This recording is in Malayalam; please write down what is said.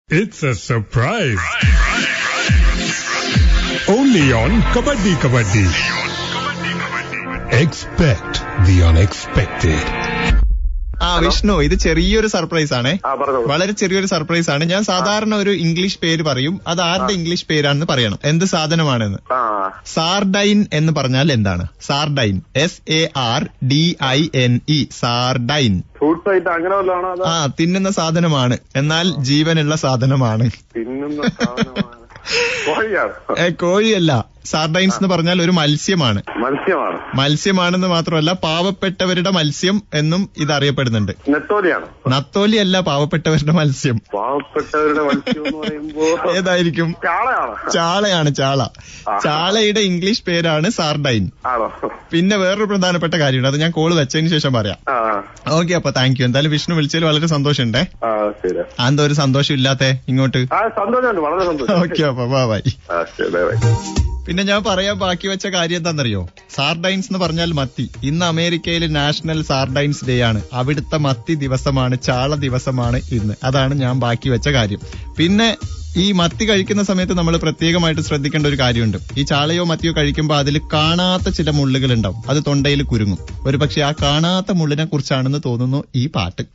It's a surprise. Only on Kabaddi Kabaddi. Expect the unexpected. Vishnu, ഇത് ചെറിയൊരു സർപ്രൈസ് ആണ്. വളരെ ചെറിയൊരു സർപ്രൈസ് ആണ്. ഞാൻ സാധാരണ ഒരു ഇംഗ്ലീഷ് പേര് പറയും, അത് ആരുടെ ഇംഗ്ലീഷ് പേരാണെന്ന് പറയണം, എന്ത് സാധനമാണെന്ന്. സാർഡൈൻ എന്ന് പറഞ്ഞാൽ എന്താണ്? Sardine, SARDINE, sardine. തിന്നുന്ന സാധനമാണ്, എന്നാൽ ജീവനുള്ള സാധനമാണ്. കോഴിയല്ല. സാർഡൈൻസ് എന്ന് പറഞ്ഞാൽ ഒരു മത്സ്യമാണെന്ന് മാത്രമല്ല പാവപ്പെട്ടവരുടെ മത്സ്യം എന്നും ഇത് അറിയപ്പെടുന്നുണ്ട്. നത്തോലി അല്ല, പാവപ്പെട്ടവരുടെ മത്സ്യം. ഏതായിരിക്കും? ചാളയാണ്. ചാളയുടെ ഇംഗ്ലീഷ് പേരാണ് സാർഡൈൻ. പിന്നെ വേറൊരു പ്രധാനപ്പെട്ട കാര്യമുണ്ട്, അത് ഞാൻ കോള് വെച്ചതിന് ശേഷം പറയാം. ഓക്കെ, അപ്പൊ താങ്ക് യു. എന്തായാലും വിഷ്ണു വിളിച്ചതിൽ വളരെ സന്തോഷമുണ്ടേ. അതെന്താ ഒരു സന്തോഷം ഇല്ലാത്തെ ഇങ്ങോട്ട്? ഓക്കെ, അപ്പൊ ബൈ. പിന്നെ ഞാൻ പറയാൻ ബാക്കി വെച്ച കാര്യം എന്താണെന്നറിയോ? സാർഡൈൻസ് എന്ന് പറഞ്ഞാൽ മത്തി. ഇന്ന് അമേരിക്കയിൽ നാഷണൽ സാർഡൈൻസ് ഡേ ആണ്. അവിടുത്തെ മത്തി ദിവസമാണ്, ചാള ദിവസമാണ് ഇന്ന്. അതാണ് ഞാൻ ബാക്കി വെച്ച കാര്യം. പിന്നെ ഈ മത്തി കഴിക്കുന്ന സമയത്ത് നമ്മൾ പ്രത്യേകമായിട്ട് ശ്രദ്ധിക്കേണ്ട ഒരു കാര്യമുണ്ട്. ഈ ചാളയോ മത്തിയോ കഴിക്കുമ്പോൾ അതിൽ കാണാത്ത ചില മുള്ളുകൾ ഉണ്ടാവും, അത് തൊണ്ടയിൽ കുരുങ്ങും. ഒരു പക്ഷെ ആ കാണാത്ത മുള്ളിനെ കുറിച്ചാണെന്ന് തോന്നുന്നു ഈ പാട്ട്.